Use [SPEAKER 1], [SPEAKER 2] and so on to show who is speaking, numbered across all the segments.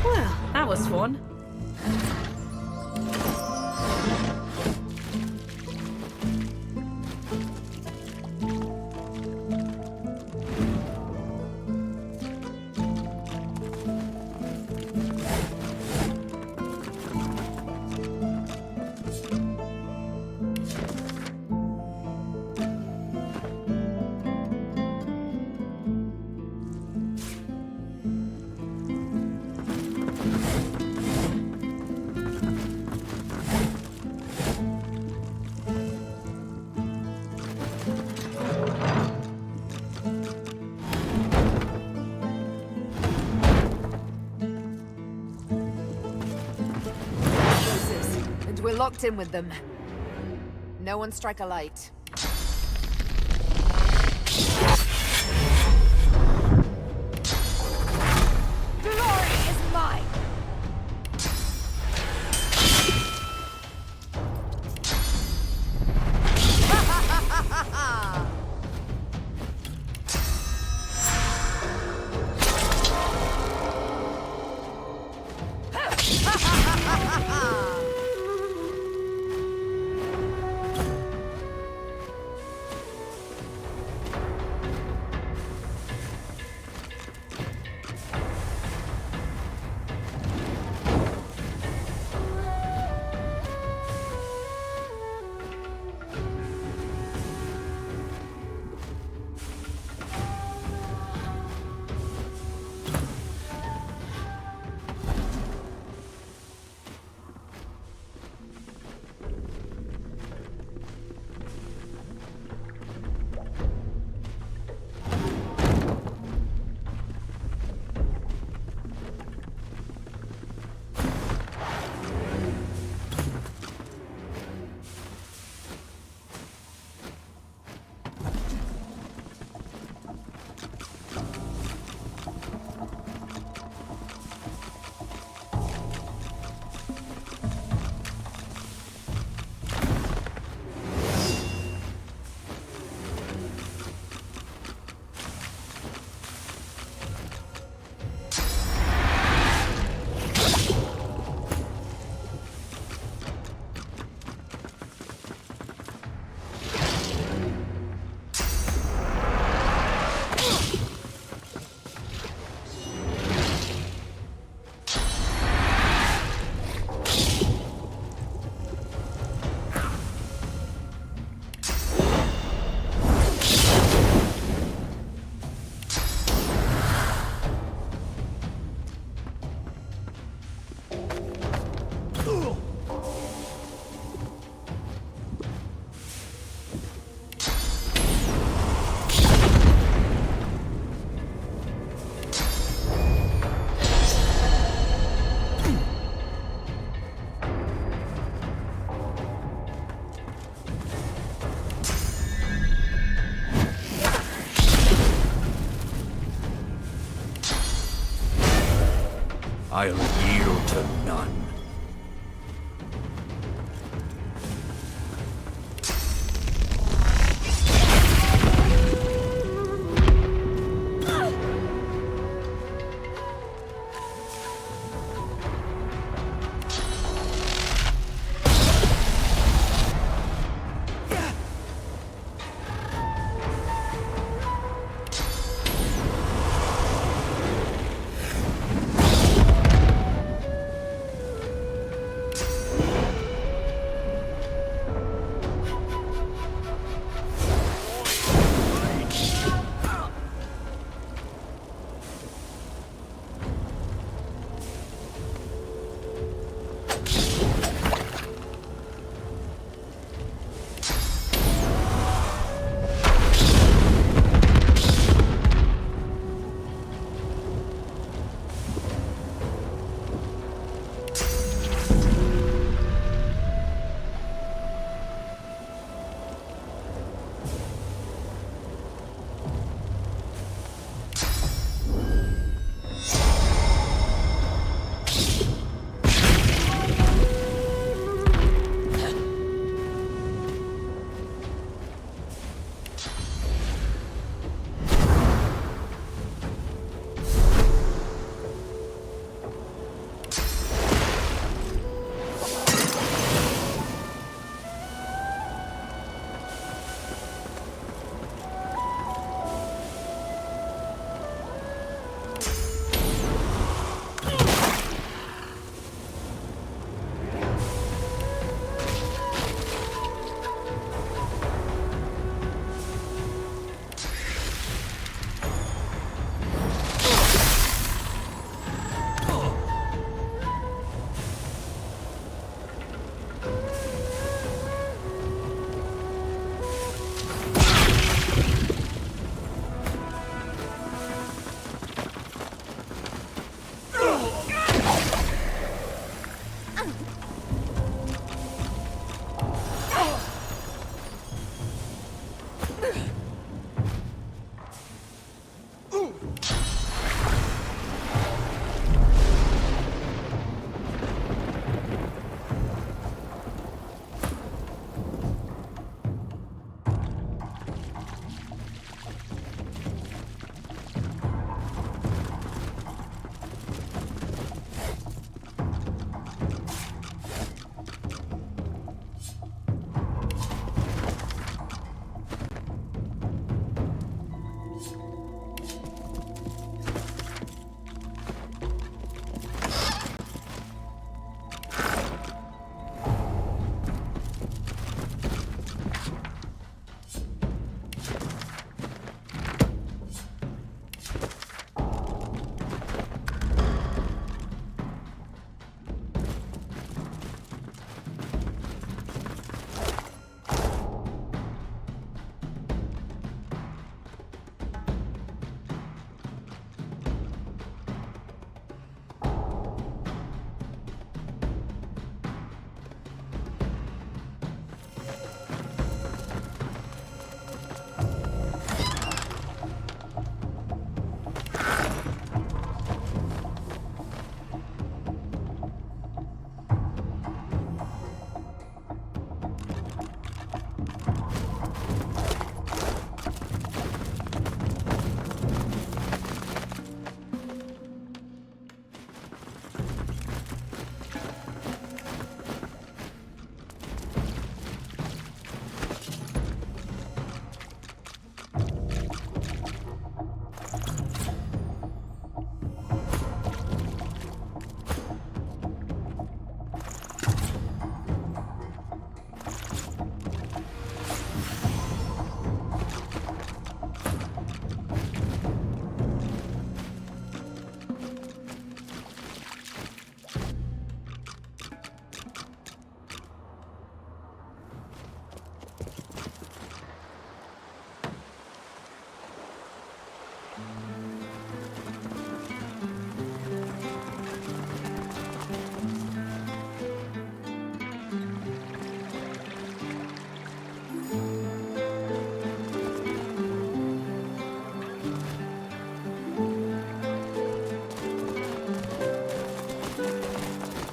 [SPEAKER 1] Well, that was fun.
[SPEAKER 2] And we're locked in with them. No one strike a light. Glory is mine!
[SPEAKER 3] I'll yield to none.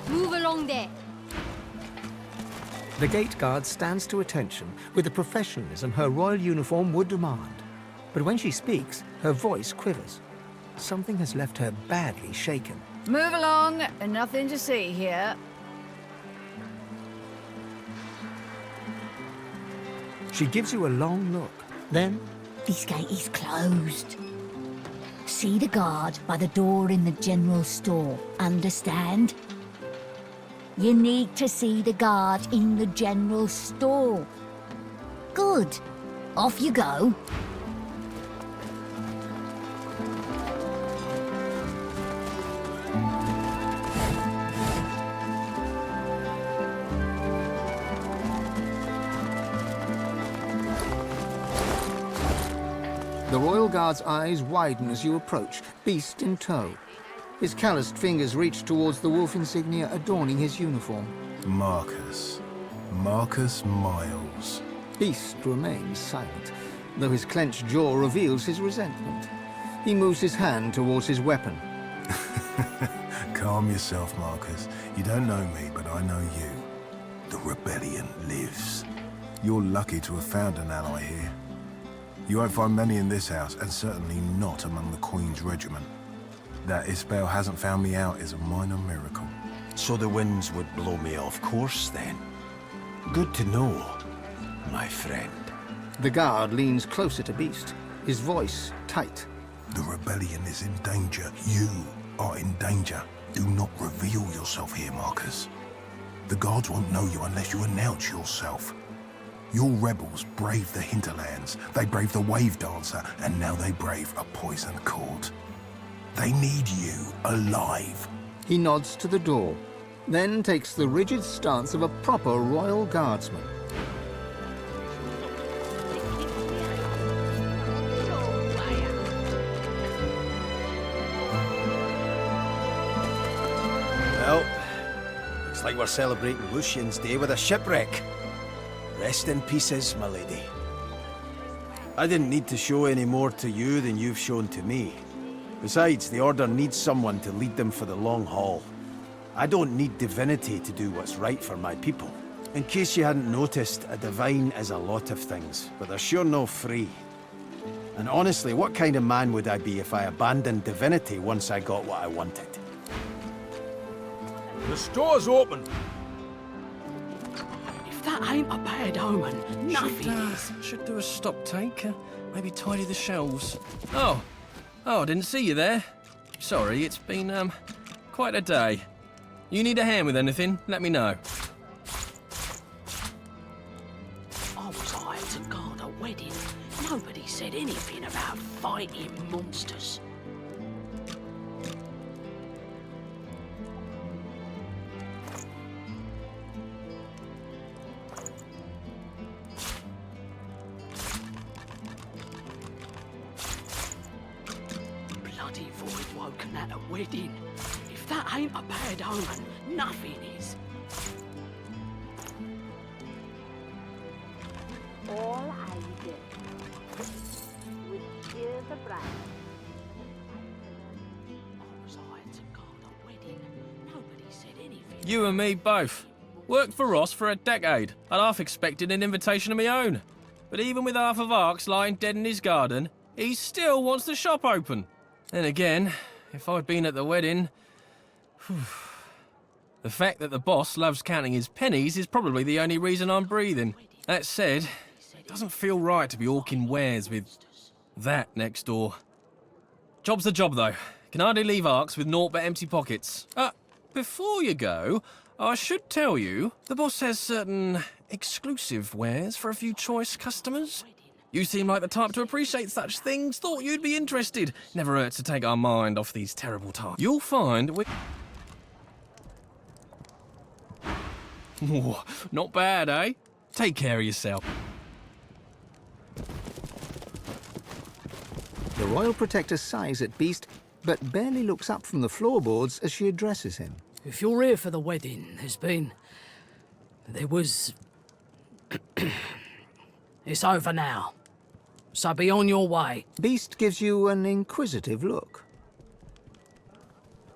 [SPEAKER 4] Move along there.
[SPEAKER 5] The gate guard stands to attention with the professionalism her royal uniform would demand. But when she speaks, her voice quivers. Something has left her badly shaken.
[SPEAKER 2] Move along, and nothing to see here.
[SPEAKER 5] She gives you a long look. Then,
[SPEAKER 4] This gate is closed. See the guard by the door in the general store. Understand? You need to see the guard in the general store. Good. Off you go.
[SPEAKER 5] the royal guard's eyes widen as you approach, beast in tow. His calloused fingers reach towards the wolf insignia adorning his uniform.
[SPEAKER 6] Marcus. Marcus Miles.
[SPEAKER 5] Beast remains silent, though his clenched jaw reveals his resentment. He moves his hand towards his weapon.
[SPEAKER 6] Calm yourself, Marcus. You don't know me, but I know you. The rebellion lives. You're lucky to have found an ally here. You won't find many in this house, and certainly not among the Queen's regiment. That Isbel hasn't found me out is a minor miracle.
[SPEAKER 7] So the winds would blow me off course, then? Good to know, my friend.
[SPEAKER 5] The guard leans closer to Beast, his voice tight.
[SPEAKER 6] The rebellion is in danger. You are in danger. Do not reveal yourself here, Marcus. The guards won't know you unless you announce yourself. Your rebels braved the hinterlands, they braved the wave dancer, and now they brave a poisoned court. They need you alive.
[SPEAKER 5] He nods to the door, then takes the rigid stance of a proper royal guardsman.
[SPEAKER 7] Well, looks like we're celebrating Lucian's Day with a shipwreck. Rest in pieces, my lady. I didn't need to show any more to you than you've shown to me. Besides, the Order needs someone to lead them for the long haul. I don't need Divinity to do what's right for my people. In case you hadn't noticed, a divine is a lot of things, but they're sure no free. And honestly, what kind of man would I be if I abandoned Divinity once I got what I wanted?
[SPEAKER 3] The store's open.
[SPEAKER 1] If that ain't a bad omen, nothing is.
[SPEAKER 8] Should do a stop take. Maybe tidy the shelves. Oh, I didn't see you there. Sorry, it's been, quite a day. You need a hand with anything, let me know.
[SPEAKER 1] I was hired to guard a wedding. Nobody said anything about fighting monsters. Bloody void woken at a wedding. If that ain't a bad omen, nothing is.
[SPEAKER 9] All I did was cheer the bride.
[SPEAKER 1] I was hired to guard a wedding. Nobody said anything.
[SPEAKER 8] You and me both. Worked for Ross for a decade. I'd half expected an invitation of my own. But even with half of Arx lying dead in his garden, he still wants the shop open. Then again, if I'd been at the wedding... The fact that the boss loves counting his pennies is probably the only reason I'm breathing. That said, it doesn't feel right to be hawking wares with that next door. Job's the job, though. Can hardly leave Arx with naught but empty pockets. Before you go, I should tell you, the boss has certain exclusive wares for a few choice customers. You seem like the type to appreciate such things. Thought you'd be interested. Never hurts to take our mind off these terrible tasks. You'll find we... Whoa, not bad, eh? Take care of yourself.
[SPEAKER 5] The royal protector sighs at Beast, but barely looks up from the floorboards as she addresses him.
[SPEAKER 1] If you're here for the wedding, there was... It's over now. So be on your way.
[SPEAKER 5] Beast gives you an inquisitive look.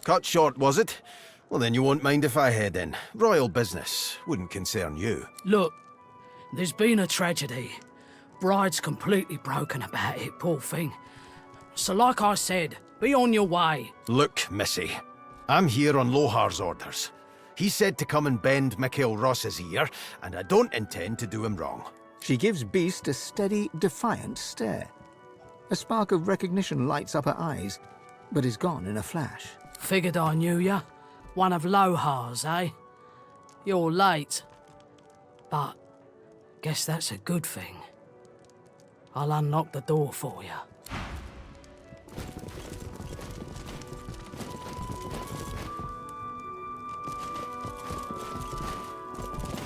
[SPEAKER 7] Cut short, was it? Well, then you won't mind if I head in. Royal business. Wouldn't concern you.
[SPEAKER 1] Look, there's been a tragedy. Bride's completely broken about it, poor thing. So like I said, be on your way.
[SPEAKER 7] Look, Missy. I'm here on Lohar's orders. He said to come and bend Mikhail Ross's ear, and I don't intend to do him wrong.
[SPEAKER 5] She gives Beast a steady, defiant stare. A spark of recognition lights up her eyes, but is gone in a flash.
[SPEAKER 1] Figured I knew ya. One of Lohar's, eh? You're late. But guess that's a good thing. I'll unlock the door for you.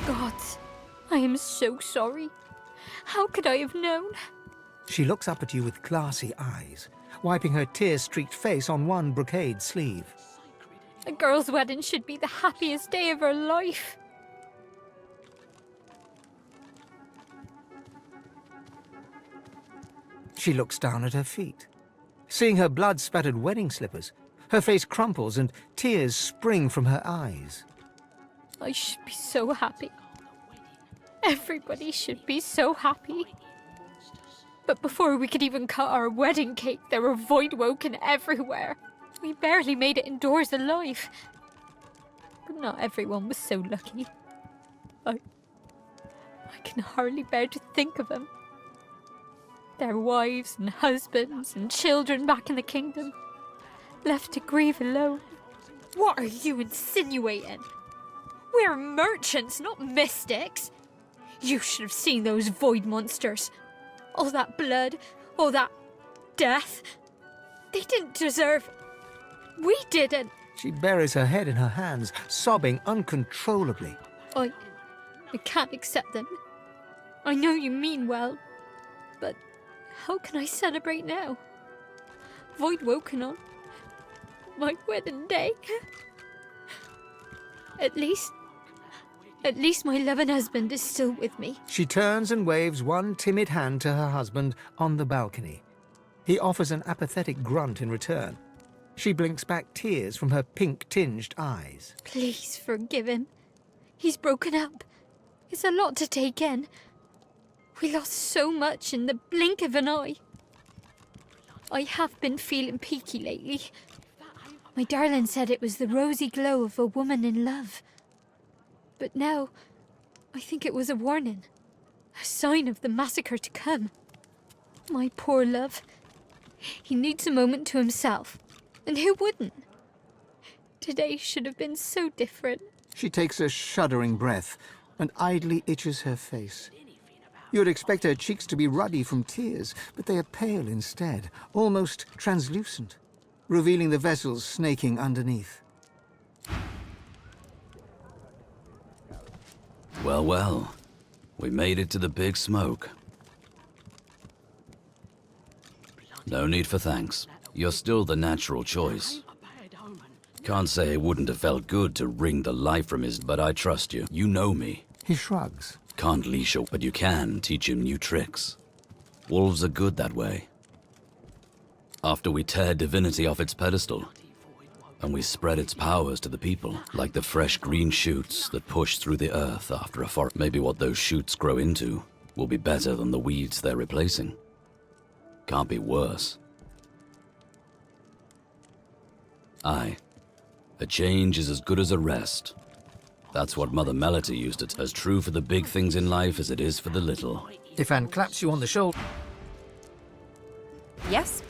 [SPEAKER 10] Gods, I am so sorry. How could I have known?
[SPEAKER 5] She looks up at you with glassy eyes, wiping her tear-streaked face on one brocade sleeve.
[SPEAKER 10] A girl's wedding should be the happiest day of her life.
[SPEAKER 5] She looks down at her feet. Seeing her blood-spattered wedding slippers, her face crumples and tears spring from her eyes.
[SPEAKER 10] I should be so happy. Everybody should be so happy. But before we could even cut our wedding cake, there were void-woken everywhere. We barely made it indoors alive. But not everyone was so lucky. I can hardly bear to think of them. Their wives and husbands and children back in the kingdom, left to grieve alone. What are you insinuating? We're merchants, not mystics. You should have seen those void monsters. All that blood, all that death. They didn't deserve... We didn't.
[SPEAKER 5] She buries her head in her hands, sobbing uncontrollably.
[SPEAKER 10] I can't accept them. I know you mean well, but how can I celebrate now? Void woken on my wedding day. At least my loving husband is still with me.
[SPEAKER 5] She turns and waves one timid hand to her husband on the balcony. He offers an apathetic grunt in return. She blinks back tears from her pink-tinged eyes.
[SPEAKER 10] Please forgive him. He's broken up. It's a lot to take in. We lost so much in the blink of an eye. I have been feeling peaky lately. My darling said it was the rosy glow of a woman in love. But now, I think it was a warning. A sign of the massacre to come. My poor love. He needs a moment to himself. And who wouldn't? Today should have been so different.
[SPEAKER 5] She takes a shuddering breath and idly itches her face. You'd expect her cheeks to be ruddy from tears, but they are pale instead, almost translucent, revealing the vessels snaking underneath.
[SPEAKER 3] Well, well. We made it to the big smoke. No need for thanks. You're still the natural choice. Can't say it wouldn't have felt good to wring the life from his, but I trust you. You know me.
[SPEAKER 5] He shrugs.
[SPEAKER 3] Can't leash him, but you can teach him new tricks. Wolves are good that way. After we tear Divinity off its pedestal, and we spread its powers to the people, like the fresh green shoots that push through the earth after a forest. Maybe what those shoots grow into will be better than the weeds they're replacing. Can't be worse. Aye. A change is as good as a rest. That's what Mother Melody used it, as true for the big things in life as it is for the little.
[SPEAKER 5] Ifan claps you on the shoulder.
[SPEAKER 2] Yes?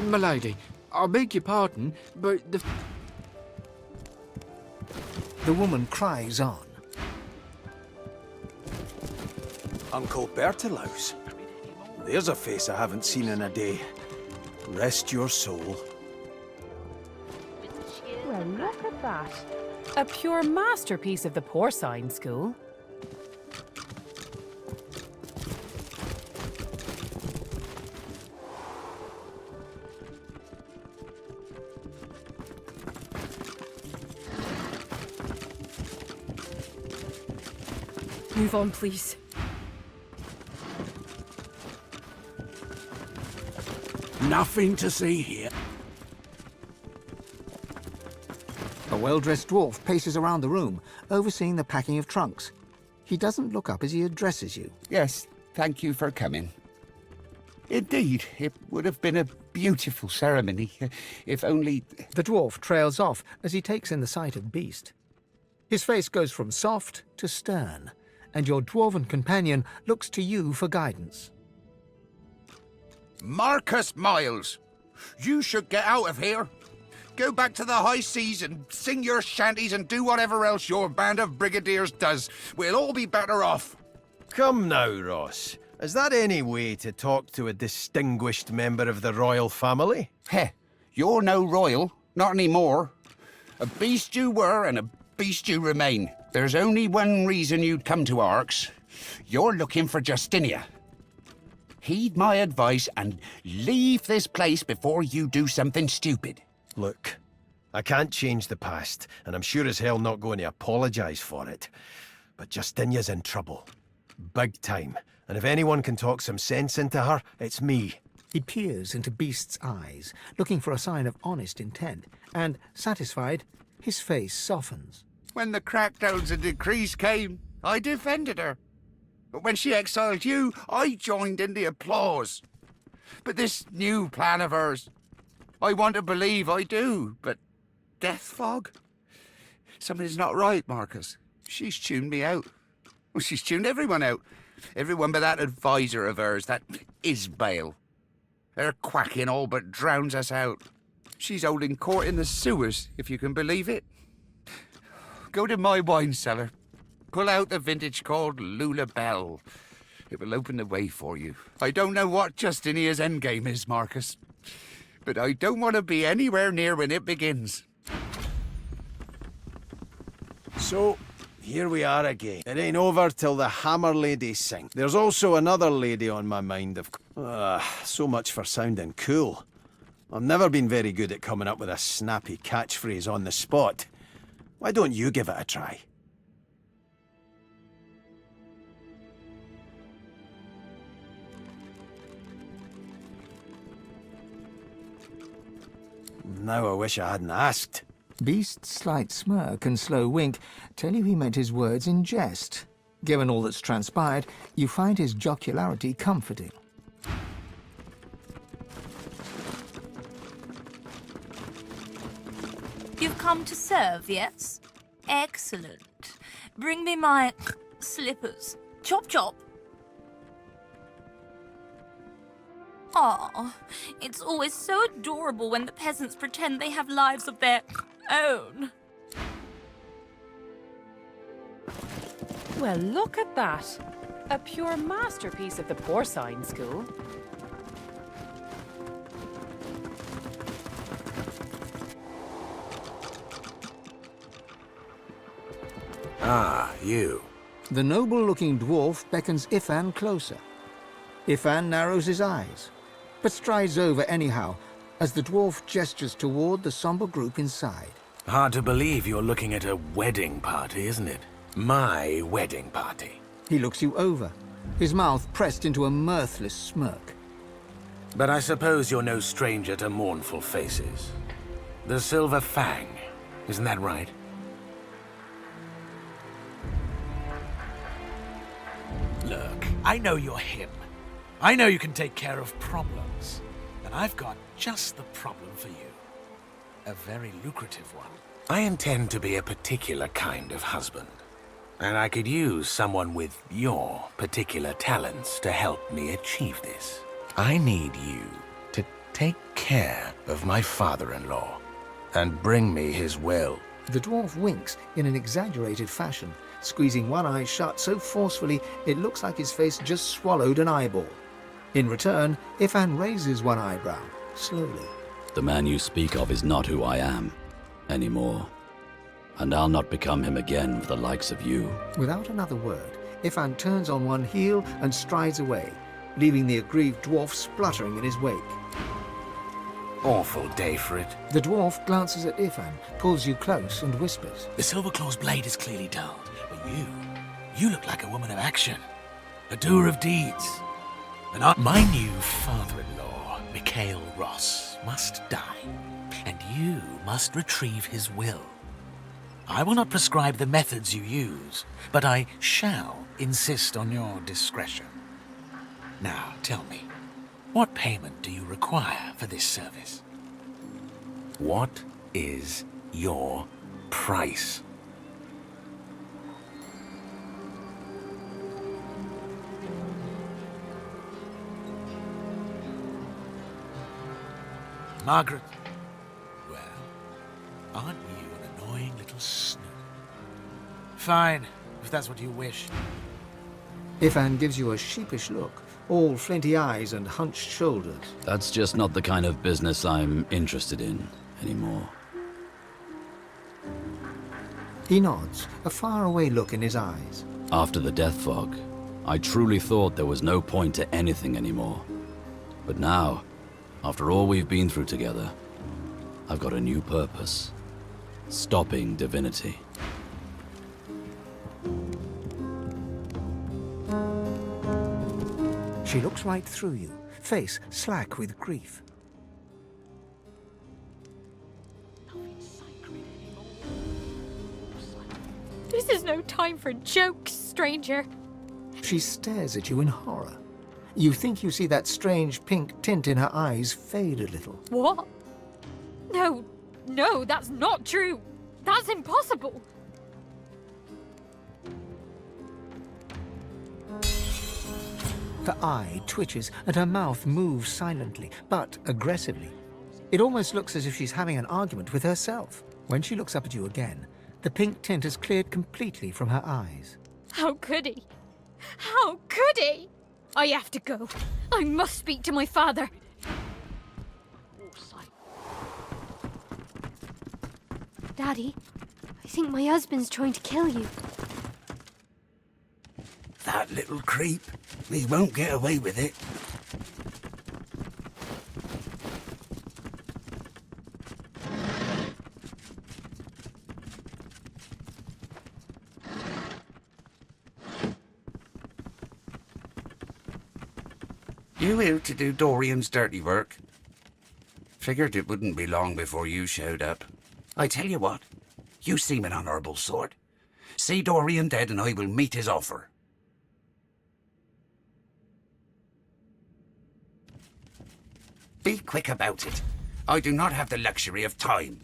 [SPEAKER 11] Milady, I beg your pardon, but
[SPEAKER 5] The woman cries on.
[SPEAKER 7] Uncle Bertolaus. There's a face I haven't seen in a day. Rest your soul.
[SPEAKER 9] Well, look at that.
[SPEAKER 12] A pure masterpiece of the porcine school. Move on, please.
[SPEAKER 11] Nothing to see here.
[SPEAKER 5] A well-dressed dwarf paces around the room, overseeing the packing of trunks. He doesn't look up as he addresses you.
[SPEAKER 13] Yes, thank you for coming. Indeed, it would have been a beautiful ceremony, if only...
[SPEAKER 5] The dwarf trails off as he takes in the sight of Beast. His face goes from soft to stern, and your dwarven companion looks to you for guidance.
[SPEAKER 13] Marcus Miles, you should get out of here. Go back to the high seas and sing your shanties and do whatever else your band of brigadiers does. We'll all be better off.
[SPEAKER 7] Come now, Ross. Is that any way to talk to a distinguished member of the royal family?
[SPEAKER 13] Heh, you're no royal, not anymore. A beast you were and a beast you remain. There's only one reason you'd come to Arx. You're looking for Justinia. Heed my advice and leave this place before you do something stupid.
[SPEAKER 7] Look, I can't change the past, and I'm sure as hell not going to apologise for it. But Justinia's in trouble. Big time. And if anyone can talk some sense into her, it's me.
[SPEAKER 5] He peers into Beast's eyes, looking for a sign of honest intent, and, satisfied, his face softens.
[SPEAKER 13] When the crackdowns and decrees came, I defended her. But when she exiled you, I joined in the applause. But this new plan of hers, I want to believe I do, but death fog? Something's not right, Marcus. She's tuned me out. Well, she's tuned everyone out. Everyone but that advisor of hers, that Isbale. Her quacking all but drowns us out. She's holding court in the sewers, if you can believe it. Go to my wine cellar. Pull out the vintage called Lula Bell. It will open the way for you. I don't know what Justinia's endgame is, Marcus, but I don't want to be anywhere near when it begins.
[SPEAKER 7] So, here we are again. It ain't over till the Hammer Lady sings. There's also another lady on my mind, so much for sounding cool. I've never been very good at coming up with a snappy catchphrase on the spot. Why don't you give it a try? Now I wish I hadn't asked.
[SPEAKER 5] Beast's slight smirk and slow wink tell you he meant his words in jest. Given all that's transpired, you find his jocularity comforting.
[SPEAKER 14] You've come to serve, yes? Excellent. Bring me my slippers. Chop chop. Aw, it's always so adorable when the peasants pretend they have lives of their own.
[SPEAKER 12] Well, look at that. A pure masterpiece of the porcine school.
[SPEAKER 11] Ah, you.
[SPEAKER 5] The noble-looking dwarf beckons Ifan closer. Ifan narrows his eyes, but strides over anyhow as the dwarf gestures toward the somber group inside.
[SPEAKER 11] Hard to believe you're looking at a wedding party, isn't it? My wedding party.
[SPEAKER 5] He looks you over, his mouth pressed into a mirthless smirk.
[SPEAKER 11] But I suppose you're no stranger to mournful faces. The Silver Fang, isn't that right? Look, I know you're him. I know you can take care of problems. And I've got just the problem for you. A very lucrative one. I intend to be a particular kind of husband. And I could use someone with your particular talents to help me achieve this. I need you to take care of my father-in-law and bring me his will.
[SPEAKER 5] The dwarf winks in an exaggerated fashion, squeezing one eye shut so forcefully it looks like his face just swallowed an eyeball. In return, Ifan raises one eyebrow, slowly.
[SPEAKER 3] The man you speak of is not who I am anymore. And I'll not become him again for the likes of you.
[SPEAKER 5] Without another word, Ifan turns on one heel and strides away, leaving the aggrieved dwarf spluttering in his wake.
[SPEAKER 11] Awful day for it.
[SPEAKER 5] The dwarf glances at Ifan, pulls you close and whispers.
[SPEAKER 11] The Silverclaw's blade is clearly dulled, but You look like a woman of action, a doer of deeds. And my new father-in-law, Mikhail Ross, must die, and you must retrieve his will. I will not prescribe the methods you use, but I shall insist on your discretion. Now, tell me, what payment do you require for this service? What is your price? Margaret, well, aren't you an annoying little snoot? Fine, if that's what you wish.
[SPEAKER 5] Ifan gives you a sheepish look, all flinty eyes and hunched shoulders.
[SPEAKER 3] That's just not the kind of business I'm interested in anymore.
[SPEAKER 5] He nods, a faraway look in his eyes.
[SPEAKER 3] After the death fog, I truly thought there was no point to anything anymore. But now, after all we've been through together, I've got a new purpose. Stopping Divinity.
[SPEAKER 5] She looks right through you, face slack with grief.
[SPEAKER 10] This is no time for jokes, stranger.
[SPEAKER 5] She stares at you in horror. You think you see that strange pink tint in her eyes fade a little.
[SPEAKER 10] What? No, that's not true. That's impossible.
[SPEAKER 5] Her eye twitches and her mouth moves silently, but aggressively. It almost looks as if she's having an argument with herself. When she looks up at you again, the pink tint has cleared completely from her eyes.
[SPEAKER 10] How could he? How could he? I have to go. I must speak to my father. Daddy, I think my husband's trying to kill you.
[SPEAKER 13] That little creep. He won't get away with it. You here to do Dorian's dirty work? Figured it wouldn't be long before you showed up. I tell you what, you seem an honourable sort. See Dorian dead and I will meet his offer. Be quick about it. I do not have the luxury of time.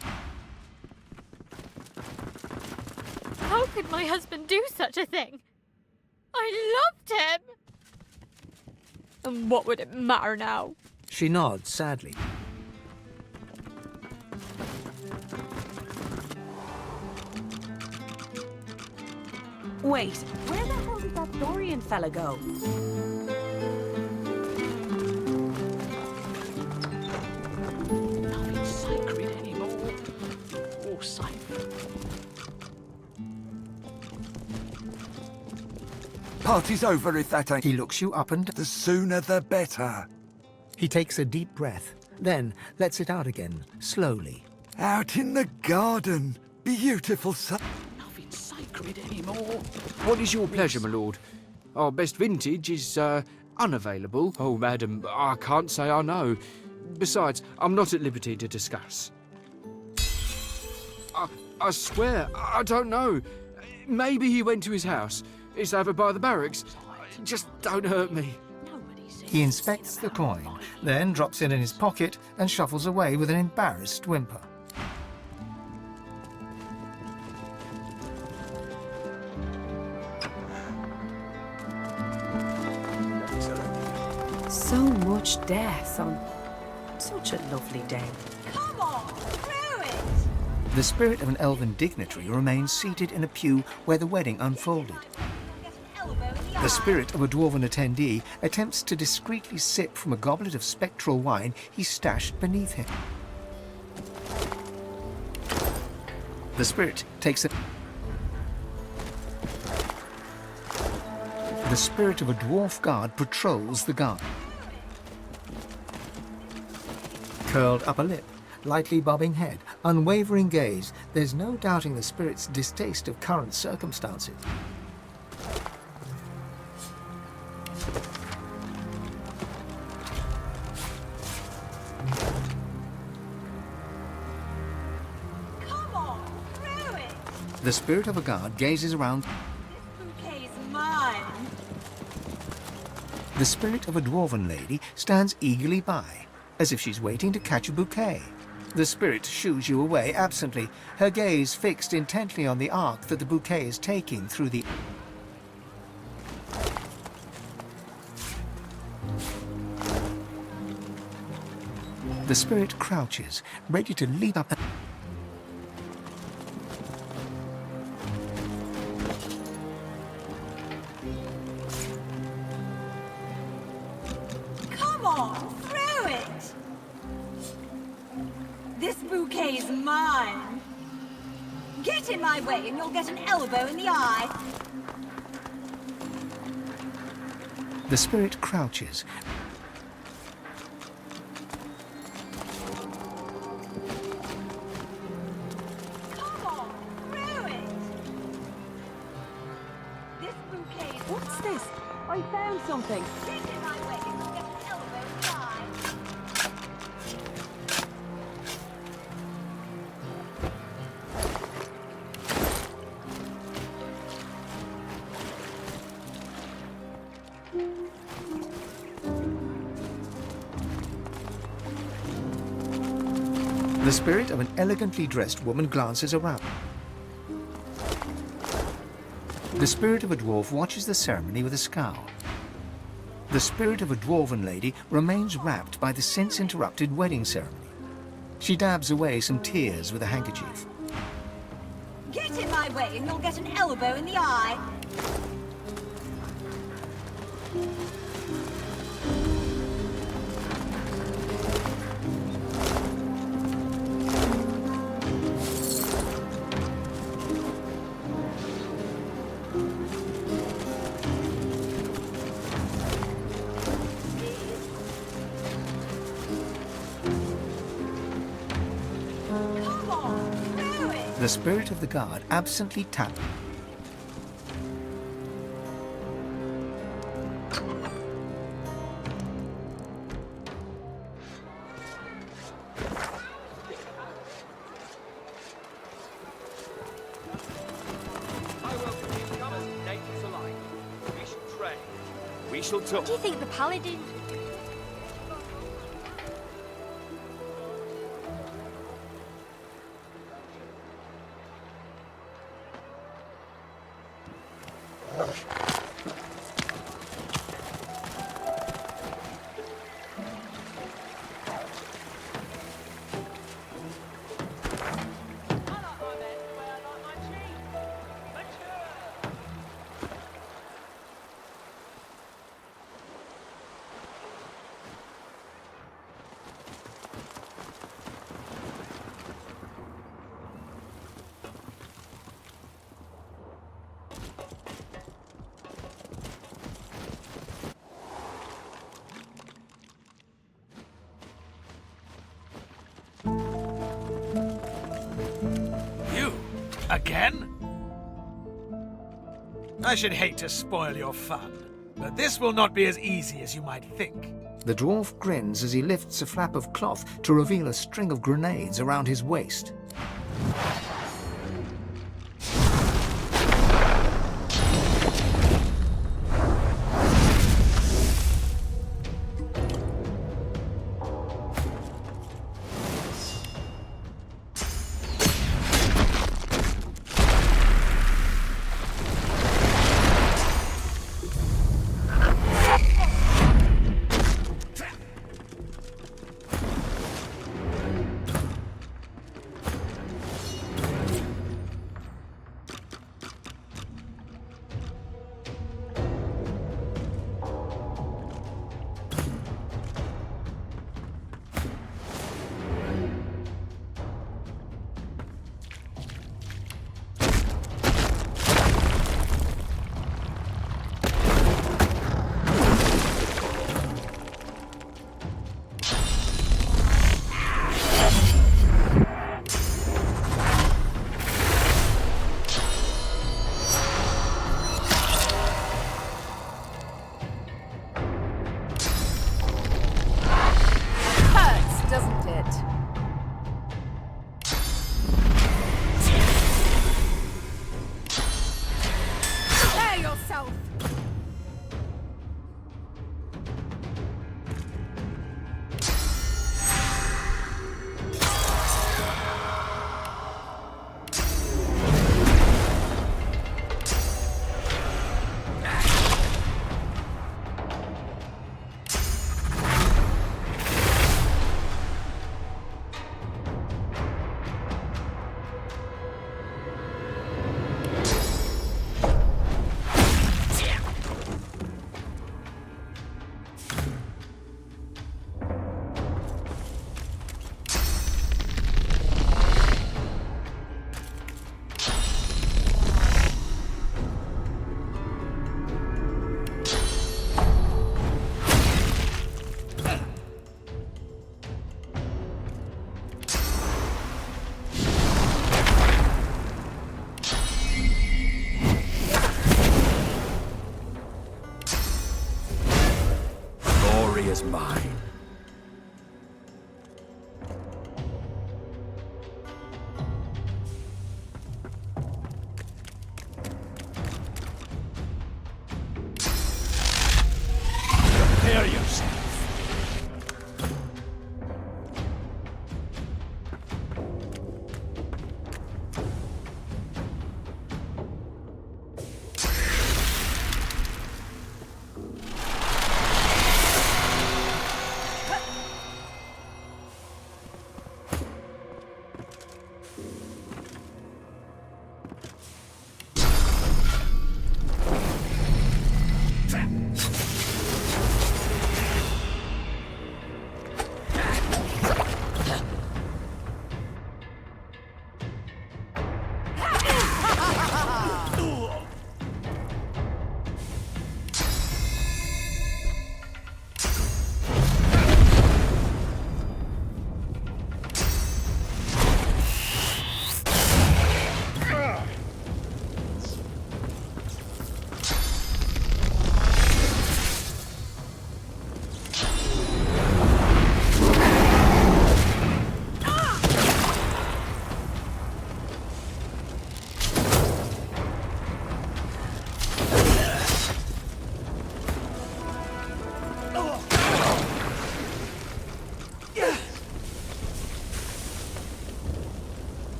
[SPEAKER 10] How could my husband do such a thing? I loved him! And what would it matter now?
[SPEAKER 5] She nods sadly.
[SPEAKER 12] Wait, where the hell did that Dorian fella go?
[SPEAKER 1] Nothing sacred anymore. Or safe.
[SPEAKER 6] Party's over if that ain't...
[SPEAKER 5] He looks you up and...
[SPEAKER 6] The sooner the better.
[SPEAKER 5] He takes a deep breath, then lets it out again, slowly.
[SPEAKER 6] Out in the garden. Beautiful sun.
[SPEAKER 1] Nothing sacred anymore.
[SPEAKER 15] What is your pleasure, my lord? Our best vintage is, unavailable. Oh, madam, I can't say I know. Besides, I'm not at liberty to discuss. I swear, I don't know. Maybe he went to his house. It's over by the barracks. Just don't hurt me.
[SPEAKER 5] He inspects the coin, then drops it in his pocket and shuffles away with an embarrassed whimper.
[SPEAKER 12] So much death on such a lovely day.
[SPEAKER 14] Come on, through it!
[SPEAKER 5] The spirit of an elven dignitary remains seated in a pew where the wedding unfolded. The spirit of a dwarven attendee attempts to discreetly sip from a goblet of spectral wine he stashed beneath him. The spirit takes a... The spirit of a dwarf guard patrols the garden. Curled upper lip, lightly bobbing head, unwavering gaze, there's no doubting the spirit's distaste of current circumstances. The spirit of a guard gazes around.
[SPEAKER 14] Bouquet's mine.
[SPEAKER 5] The spirit of a dwarven lady stands eagerly by, as if she's waiting to catch a bouquet. The spirit shoos you away absently, her gaze fixed intently on the arc that the bouquet is taking through the... The spirit crouches, ready to leap up and...
[SPEAKER 14] Come on, throw it! This bouquet's mine. Get in my way and you'll get an elbow in the eye.
[SPEAKER 5] The spirit crouches.
[SPEAKER 14] Come on, throw it! This bouquet's
[SPEAKER 12] What's this? I found something.
[SPEAKER 14] Get in my way and you'll get an elbow in the eye.
[SPEAKER 5] The spirit of an elegantly dressed woman glances around. The spirit of a dwarf watches the ceremony with a scowl. The spirit of a dwarven lady remains rapt by the since-interrupted wedding ceremony. She dabs away some tears with a handkerchief.
[SPEAKER 14] Get in my way and you'll get an elbow in the eye. Come on, throw it!
[SPEAKER 5] The spirit of the guard absently taps.
[SPEAKER 15] We shall talk.
[SPEAKER 10] What do you think the paladin...
[SPEAKER 11] You? Again? I should hate to spoil your fun, but this will not be as easy as you might think.
[SPEAKER 5] The dwarf grins as he lifts a flap of cloth to reveal a string of grenades around his waist.
[SPEAKER 11] is mine. Prepare yourself.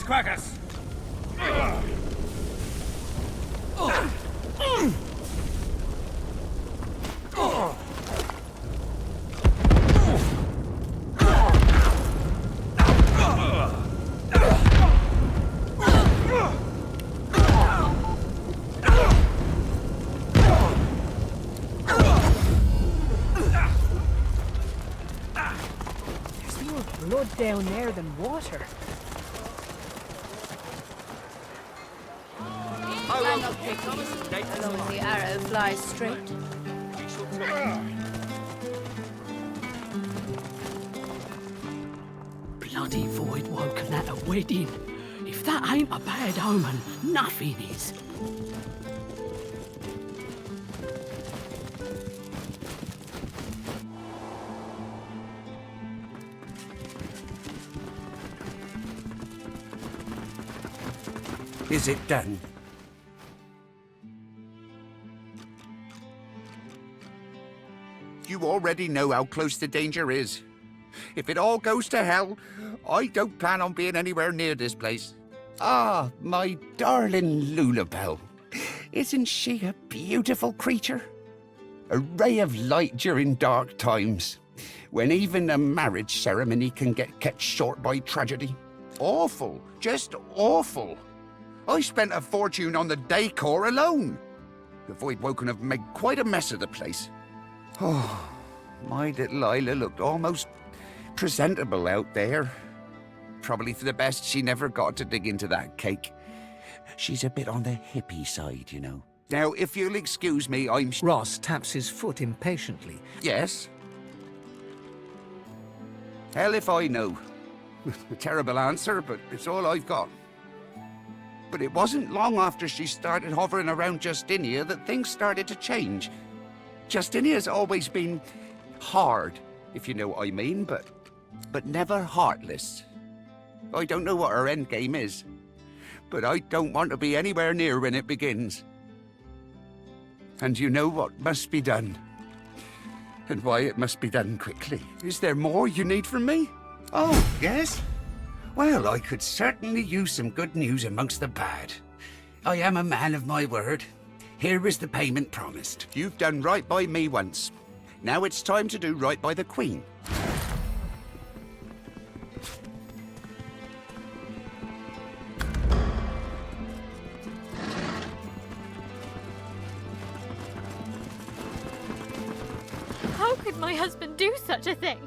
[SPEAKER 16] Crackers!
[SPEAKER 12] There's more blood down there than water.
[SPEAKER 2] As long as the arrow flies straight.
[SPEAKER 1] Bloody void woken at a wedding. If that ain't a bad omen, nothing is.
[SPEAKER 13] Is it done? You already know how close the danger is. If it all goes to hell, I don't plan on being anywhere near this place. Ah, my darling Lulabelle. Isn't she a beautiful creature? A ray of light during dark times, when even a marriage ceremony can get kept short by tragedy. Awful, just awful. I spent a fortune on the decor alone. The Voidwoken have made quite a mess of the place. Oh, my little Isla looked almost presentable out there. Probably for the best she never got to dig into that cake. She's a bit on the hippie side, you know. Now, if you'll excuse me, I'm...
[SPEAKER 5] Ross taps his foot impatiently.
[SPEAKER 13] Yes? Hell if I know. A terrible answer, but it's all I've got. But it wasn't long after she started hovering around Justinia that things started to change. Justinia's always been hard, if you know what I mean, but never heartless. I don't know what her endgame is, but I don't want to be anywhere near when it begins. And you know what must be done, and why it must be done quickly. Is there more you need from me? Oh, yes? Well, I could certainly use some good news amongst the bad. I am a man of my word. Here is the payment promised. You've done right by me once. Now it's time to do right by the Queen.
[SPEAKER 10] How could my husband do such a thing?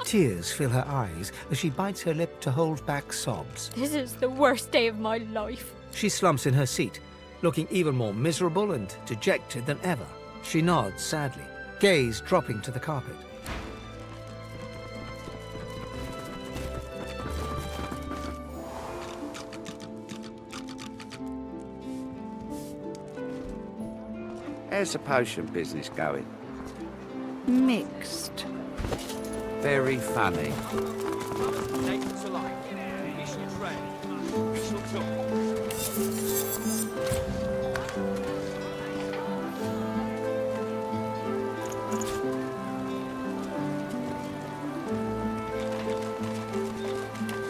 [SPEAKER 5] Tears fill her eyes as she bites her lip to hold back sobs.
[SPEAKER 10] This is the worst day of my life.
[SPEAKER 5] She slumps in her seat, looking even more miserable and dejected than ever. She nods sadly, gaze dropping to the carpet.
[SPEAKER 13] How's the potion business going?
[SPEAKER 16] Mixed.
[SPEAKER 13] Very funny.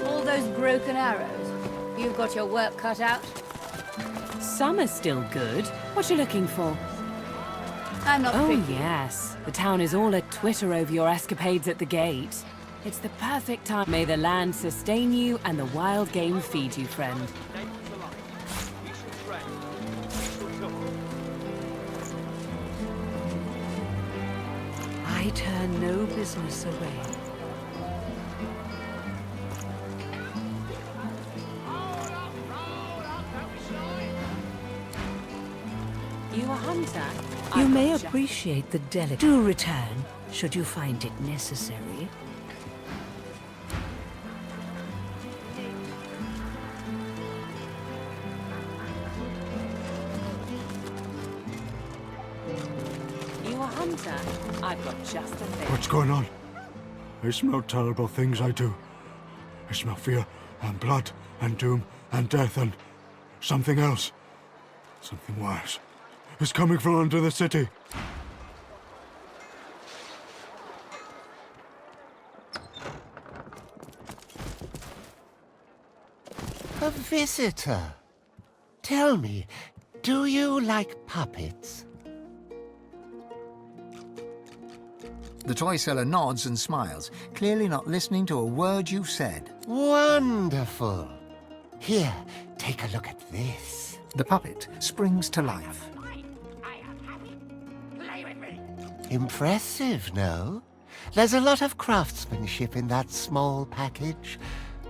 [SPEAKER 17] All those broken arrows. You've got your work cut out.
[SPEAKER 12] Some are still good. What you looking for?
[SPEAKER 17] I'm not
[SPEAKER 12] Oh,
[SPEAKER 17] picky.
[SPEAKER 12] yes. The town is all a twitter over your escapades at the gate. It's the perfect time. May the land sustain you and the wild game feed you, friend.
[SPEAKER 16] I turn no business away.
[SPEAKER 12] You a hunter?
[SPEAKER 16] You may appreciate the delicate. Do return, should you find it necessary.
[SPEAKER 12] You a hunter? I've got just the thing.
[SPEAKER 18] What's going on? I smell terrible things, I do. I smell fear and blood and doom and death and something else. Something worse. It's coming from under the city.
[SPEAKER 19] A visitor. Tell me, do you like puppets?
[SPEAKER 5] The toy seller nods and smiles, clearly not listening to a word you've said.
[SPEAKER 19] Wonderful. Here, take a look at this.
[SPEAKER 5] The puppet springs to life.
[SPEAKER 19] Impressive, no? There's a lot of craftsmanship in that small package.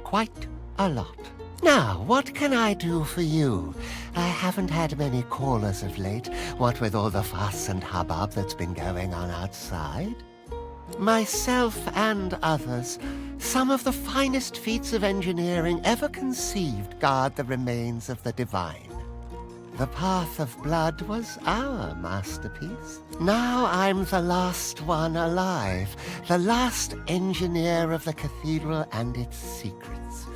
[SPEAKER 19] Quite a lot. Now, what can I do for you? I haven't had many callers of late, what with all the fuss and hubbub that's been going on outside. Myself and others, some of the finest feats of engineering ever conceived guard the remains of the divine. The Path of Blood was our masterpiece. Now I'm the last one alive, the last engineer of the cathedral and its secrets.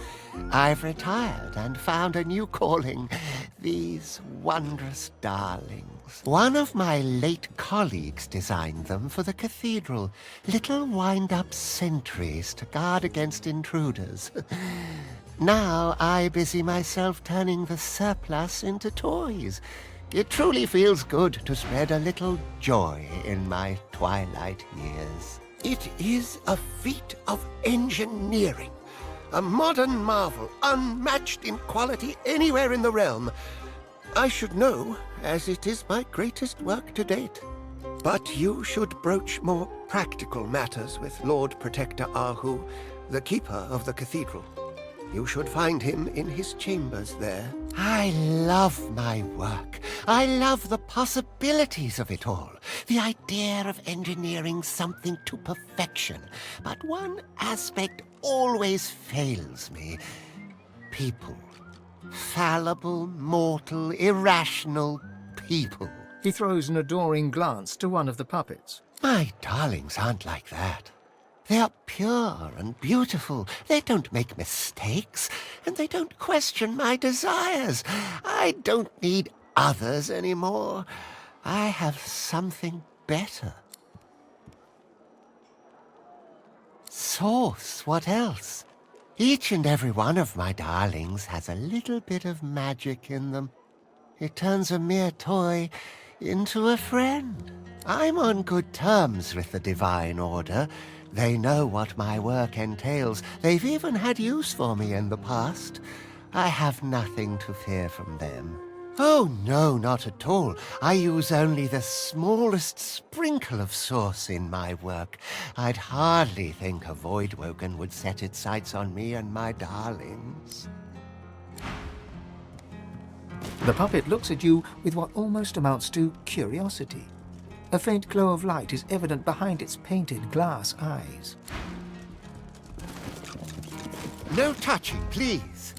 [SPEAKER 19] I've retired and found a new calling, these wondrous darlings. One of my late colleagues designed them for the cathedral, little wind-up sentries to guard against intruders. Now I busy myself turning the surplus into toys. It truly feels good to spread a little joy in my twilight years.
[SPEAKER 20] It is a feat of engineering. A modern marvel, unmatched in quality anywhere in the realm. I should know, as it is my greatest work to date. But you should broach more practical matters with Lord Protector Ahu, the keeper of the cathedral. You should find him in his chambers there.
[SPEAKER 19] I love my work. I love the possibilities of it all. The idea of engineering something to perfection. But one aspect always fails me. People. Fallible, mortal, irrational people.
[SPEAKER 5] He throws an adoring glance to one of the puppets.
[SPEAKER 19] My darlings aren't like that. They are pure and beautiful. They don't make mistakes, and they don't question my desires. I don't need others anymore. I have something better. Source, what else? Each and every one of my darlings has a little bit of magic in them. It turns a mere toy into a friend. I'm on good terms with the Divine Order. They know what my work entails. They've even had use for me in the past. I have nothing to fear from them. Oh, no, not at all. I use only the smallest sprinkle of source in my work. I'd hardly think a Voidwoken would set its sights on me and my darlings.
[SPEAKER 5] The puppet looks at you with what almost amounts to curiosity. A faint glow of light is evident behind its painted glass eyes.
[SPEAKER 19] No touching, please.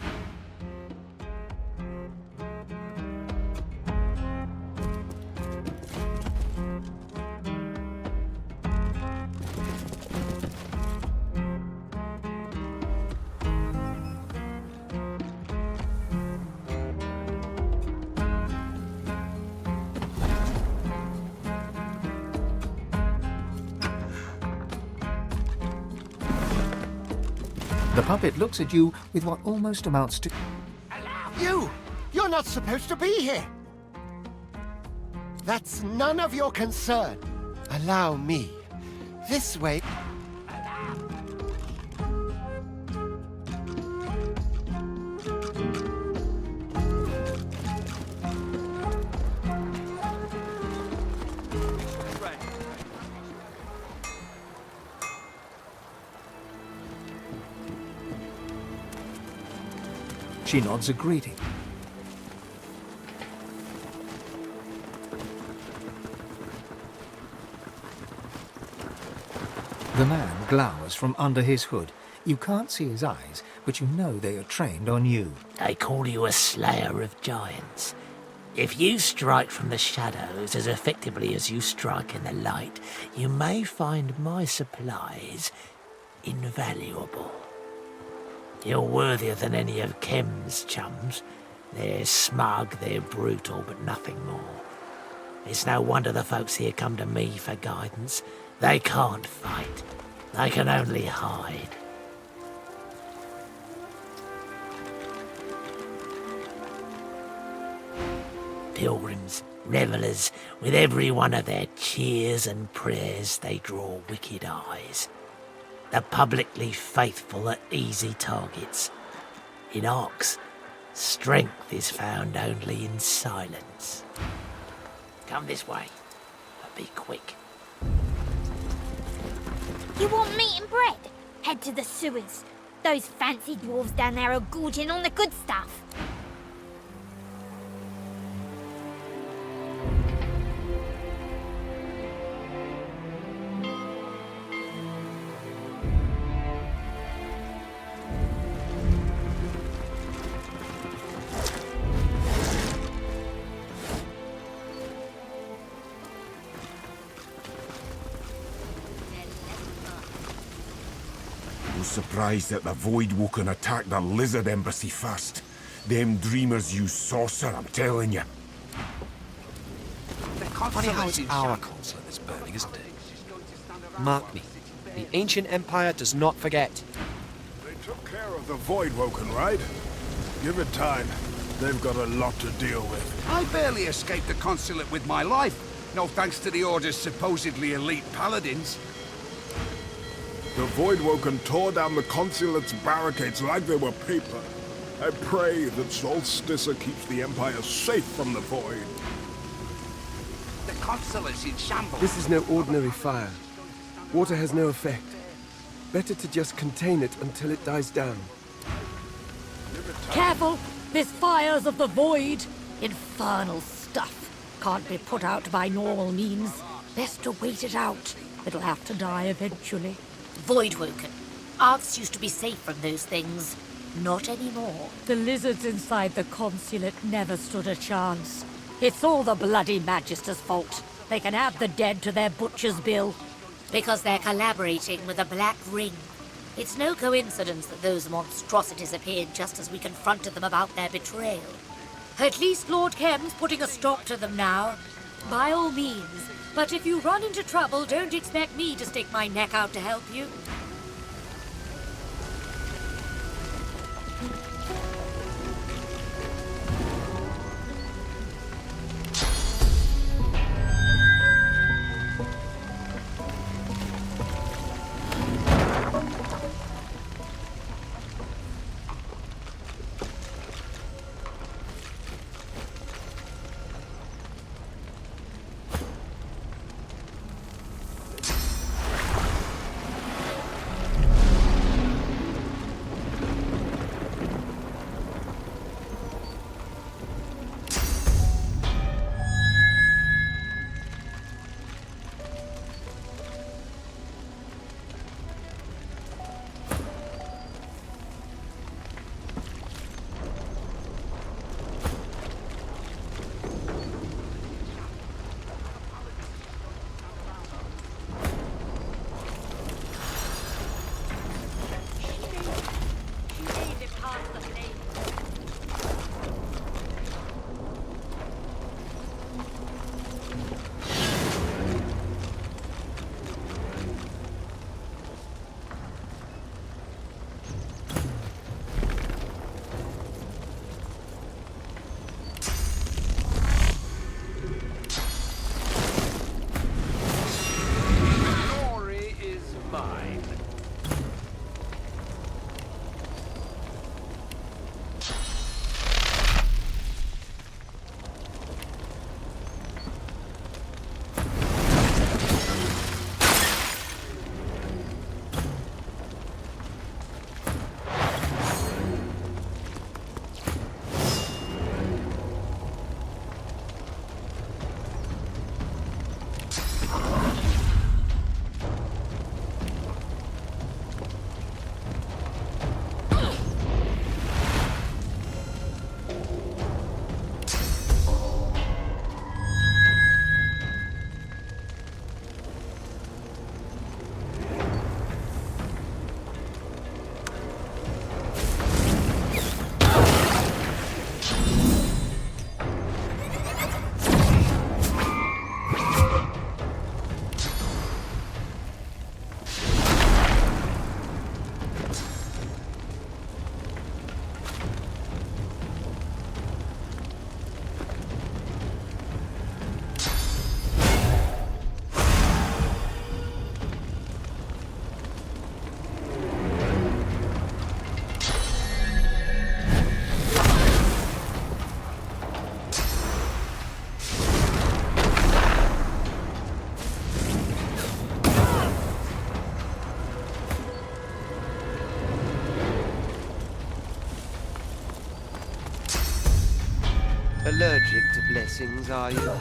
[SPEAKER 5] The puppet looks at you with what almost amounts to...
[SPEAKER 20] You! You're not supposed to be here! That's none of your concern. Allow me. This way.
[SPEAKER 5] She nods a greeting. The man glowers from under his hood. You can't see his eyes, but you know they are trained on you.
[SPEAKER 21] They call you a slayer of giants. If you strike from the shadows as effectively as you strike in the light, you may find my supplies invaluable. You're worthier than any of Kem's chums. They're smug, they're brutal, but nothing more. It's no wonder the folks here come to me for guidance. They can't fight. They can only hide. Pilgrims, revellers, with every one of their cheers and prayers they draw wicked eyes. The publicly faithful are easy targets. In Arks, strength is found only in silence. Come this way, but be quick.
[SPEAKER 22] You want meat and bread? Head to the sewers. Those fancy dwarves down there are gorging on the good stuff.
[SPEAKER 6] Surprised that the Voidwoken attacked the Lizard Embassy first. Them dreamers use sorcerer, I'm telling you.
[SPEAKER 15] Funny how it's our consulate that's burning, isn't it? Mark me, the ancient empire does not forget.
[SPEAKER 18] They took care of the Voidwoken, right? Give it time. They've got a lot to deal with.
[SPEAKER 13] I barely escaped the consulate with my life. No thanks to the Order's supposedly elite paladins.
[SPEAKER 18] The Voidwoken tore down the consulate's barricades like they were paper. I pray that Solsticer keeps the Empire safe from the Void.
[SPEAKER 13] The consulate's in shambles.
[SPEAKER 23] This is no ordinary fire. Water has no effect. Better to just contain it until it dies down.
[SPEAKER 24] Careful! This fire's of the Void! Infernal stuff. Can't be put out by normal means. Best to wait it out. It'll have to die eventually.
[SPEAKER 22] Voidwoken. Arks used to be safe from those things. Not anymore.
[SPEAKER 24] The lizards inside the consulate never stood a chance. It's all the bloody Magister's fault. They can have the dead to their butcher's bill.
[SPEAKER 22] Because they're collaborating with the Black Ring. It's no coincidence that those monstrosities appeared just as we confronted them about their betrayal. At least Lord Kem's putting a stop to them now. By all means. But if you run into trouble, don't expect me to stick my neck out to help you.
[SPEAKER 15] blessings, are you?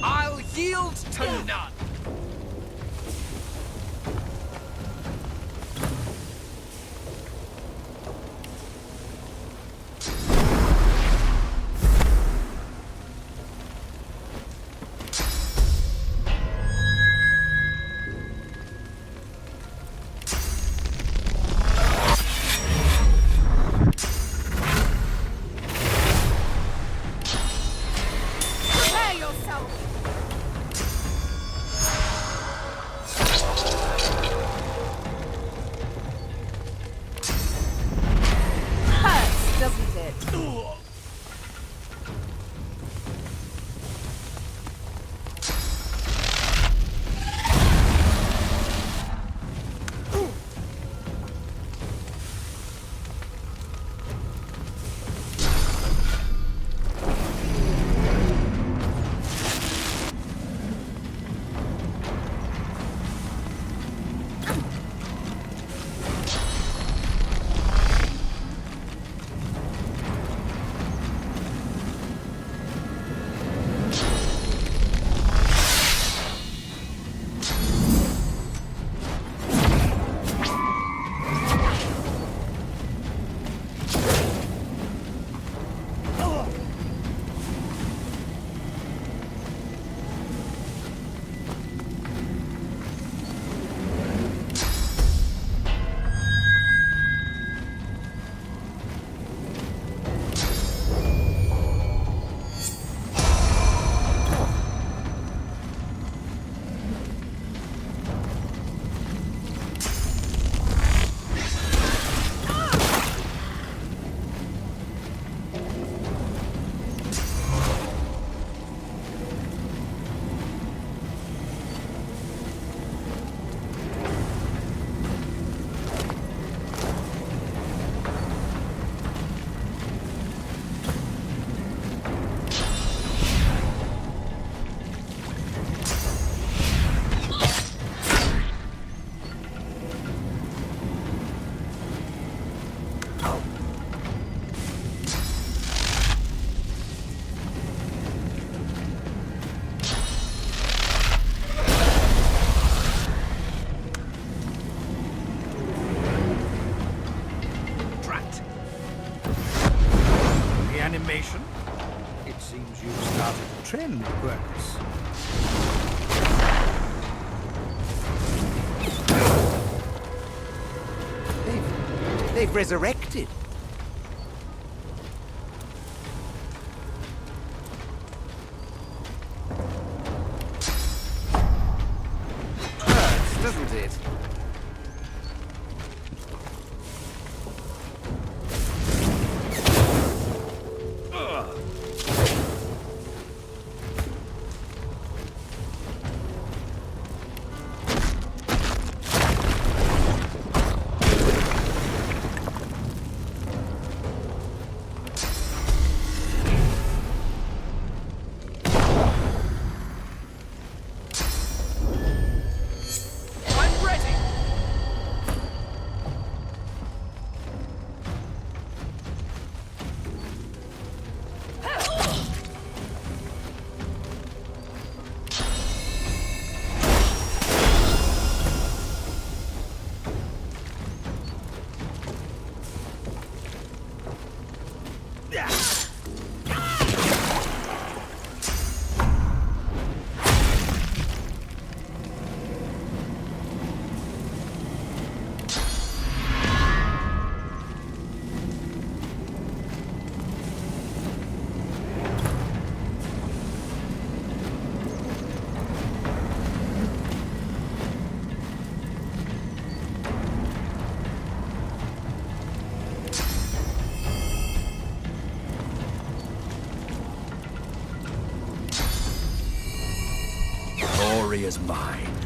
[SPEAKER 11] I'll yield to none!
[SPEAKER 2] Prepare yourself! Hurts, doesn't it?
[SPEAKER 11] Reanimation? It seems you've started a trend, Quercus.
[SPEAKER 13] They've resurrected. Hurts, doesn't it?
[SPEAKER 11] I'm ready! victory is mine.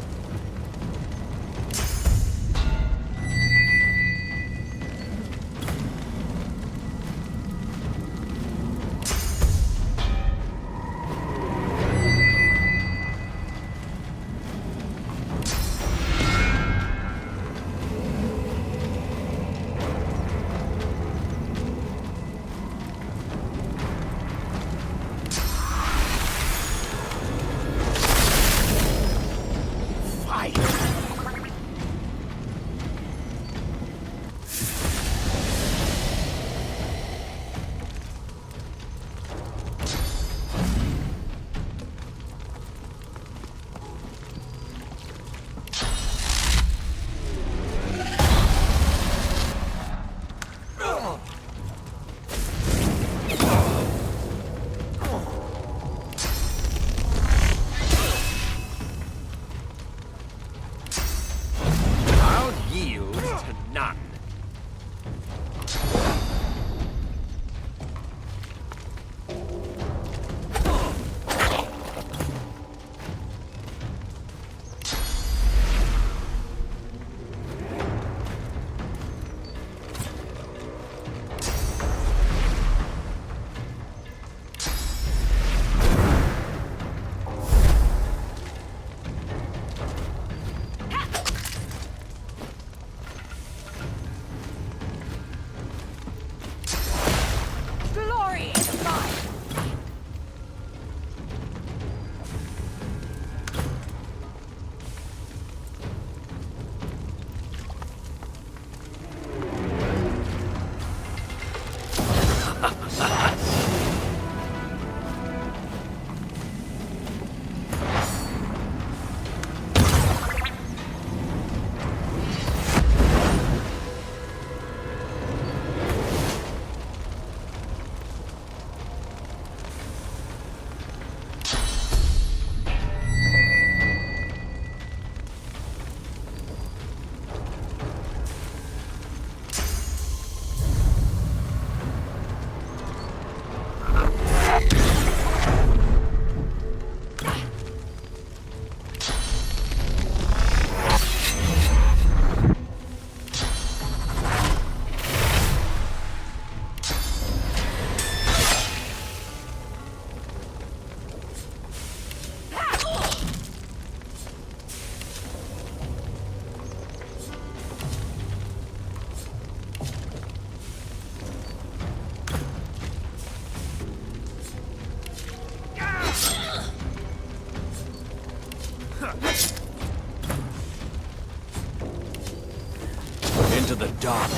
[SPEAKER 11] Into the dark.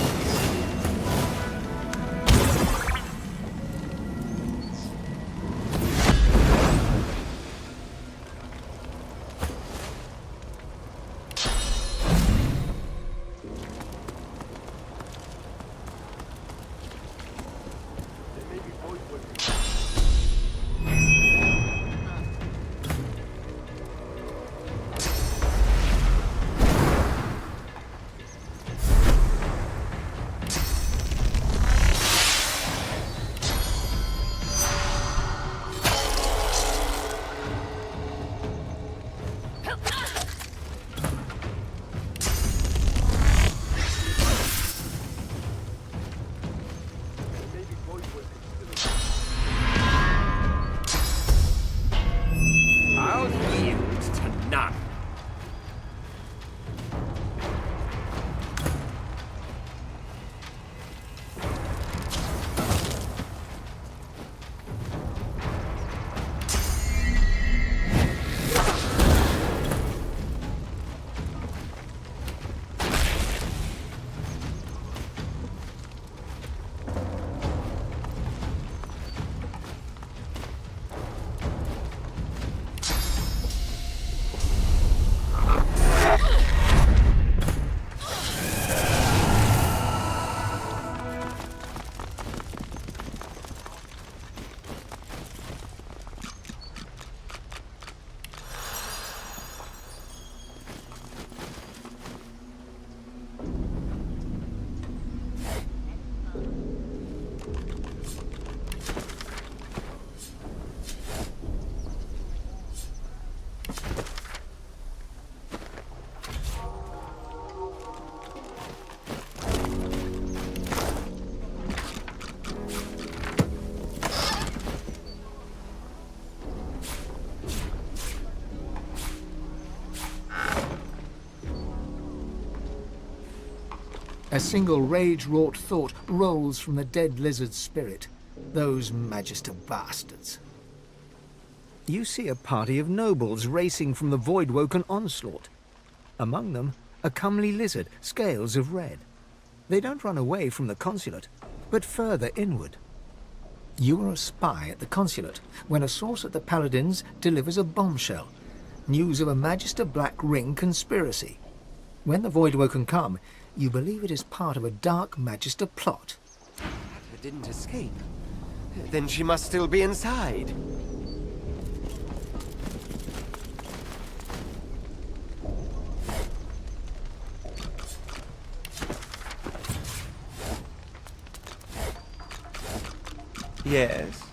[SPEAKER 5] A single rage-wrought thought rolls from the dead lizard's spirit. Those Magister bastards. You see a party of nobles racing from the void-woken onslaught. Among them, a comely lizard, scales of red. They don't run away from the consulate, but further inward. You are a spy at the consulate when a source at the Paladins delivers a bombshell. News of a Magister Black Ring conspiracy. When the Voidwoken come, you believe it is part of a dark Magister plot.
[SPEAKER 4] Adler didn't escape. Then she must still be inside. Yes.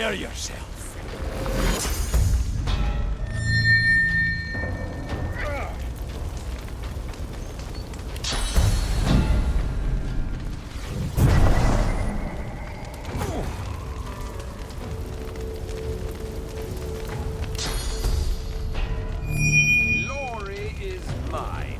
[SPEAKER 11] Prepare yourself.
[SPEAKER 3] Glory is mine.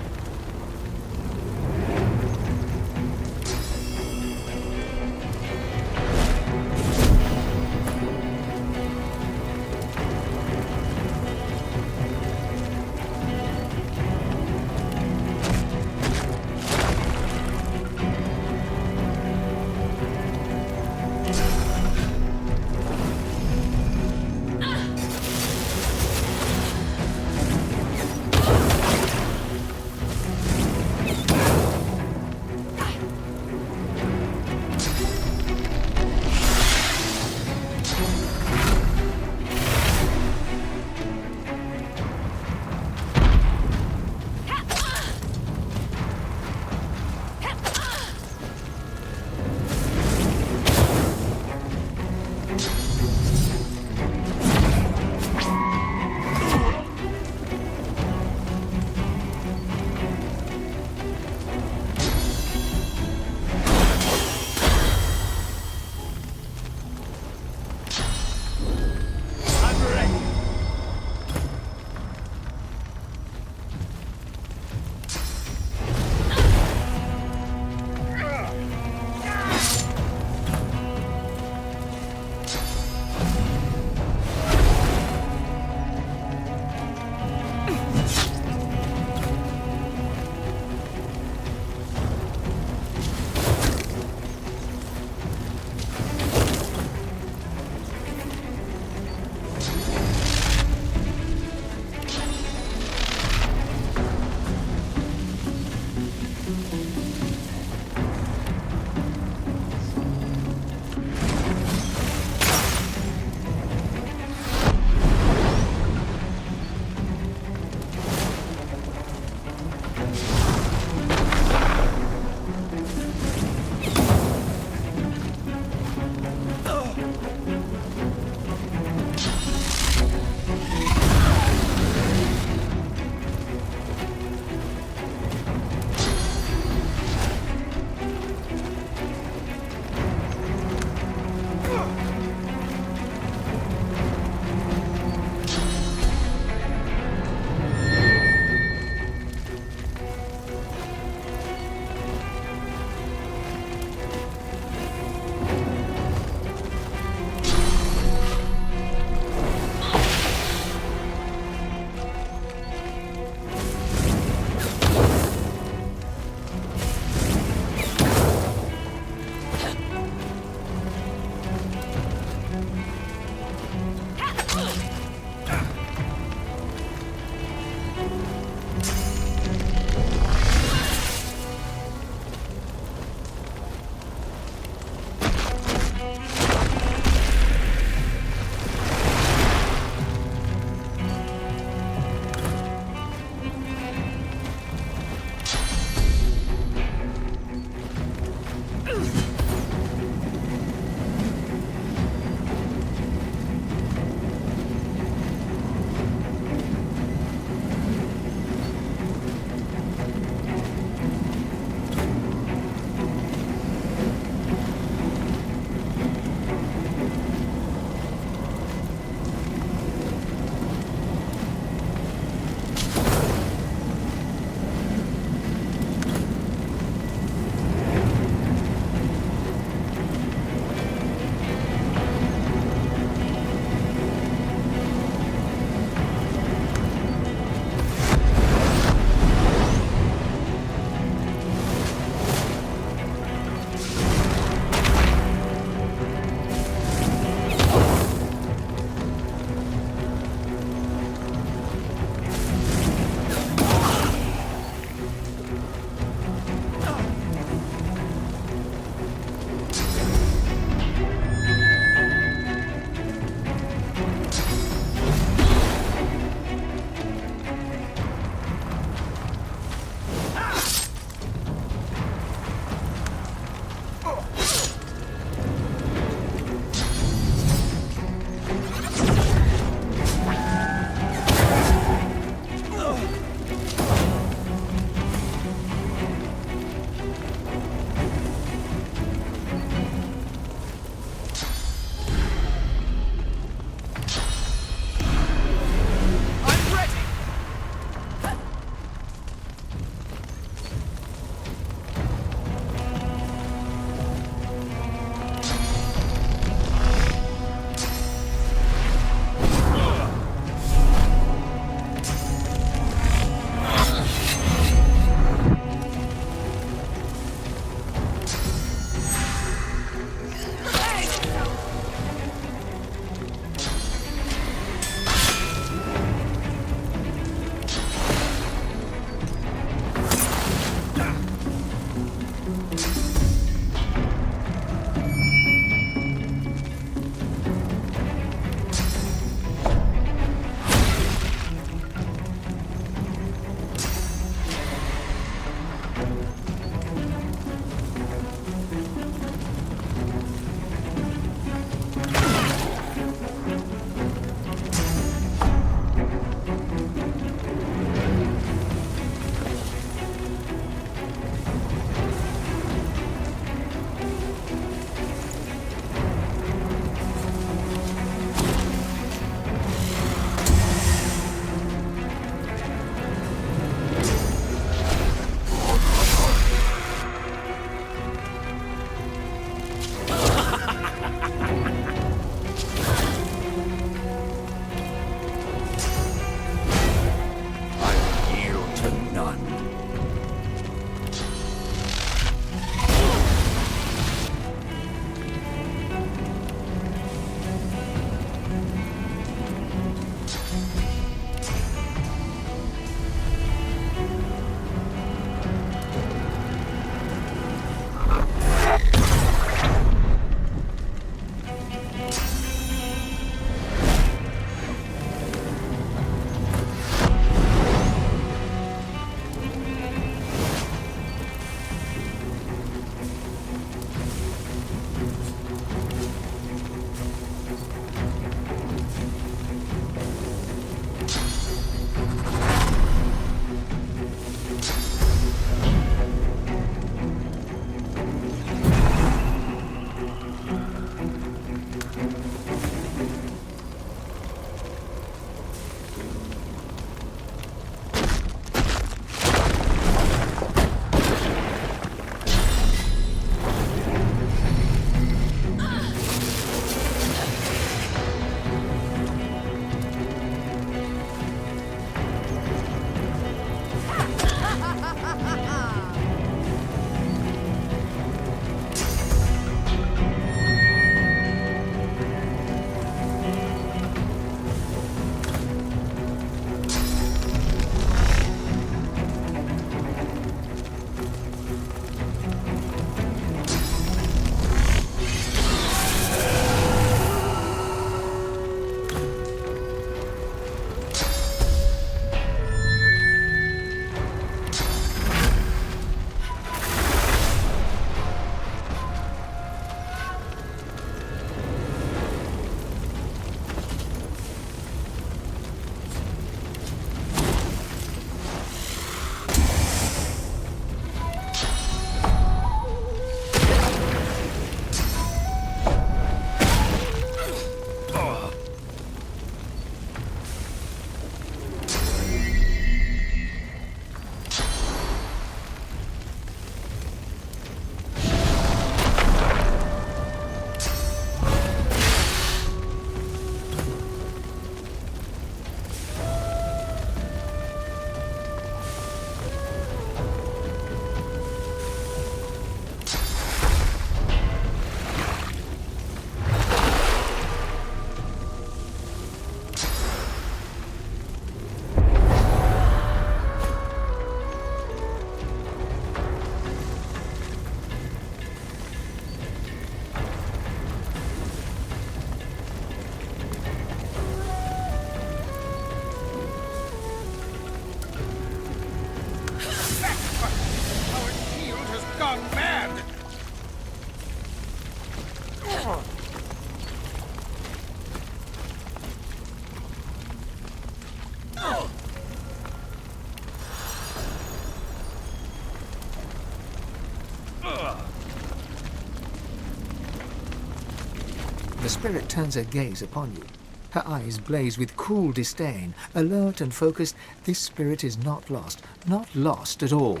[SPEAKER 5] The spirit turns her gaze upon you. Her eyes blaze with cool disdain. Alert and focused, this spirit is not lost. Not lost at all.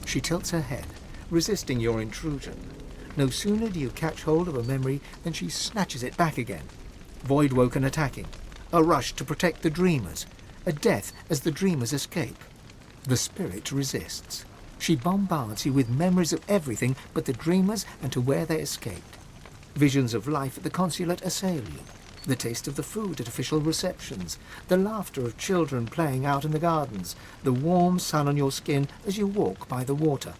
[SPEAKER 5] She tilts her head, resisting your intrusion. No sooner do you catch hold of a memory than she snatches it back again. Voidwoken attacking. A rush to protect the dreamers. A death as the dreamers escape. The spirit resists. She bombards you with memories of everything but the dreamers and to where they escaped. Visions of life at the consulate assail you. The taste of the food at official receptions. The laughter of children playing out in the gardens. The warm sun on your skin as you walk by the water.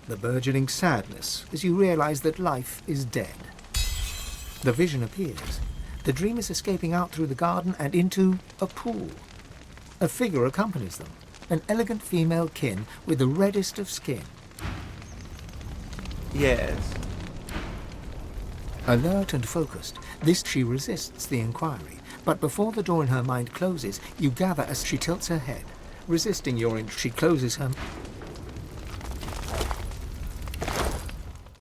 [SPEAKER 5] The burgeoning sadness as you realize that life is dead. The vision appears. The dream is escaping out through the garden and into a pool. A figure accompanies them, an elegant female kin with the reddest of skin.
[SPEAKER 4] Yes.
[SPEAKER 5] Alert and focused, she resists the inquiry, but before the door in her mind closes, you gather as she tilts her head. Resisting your she closes her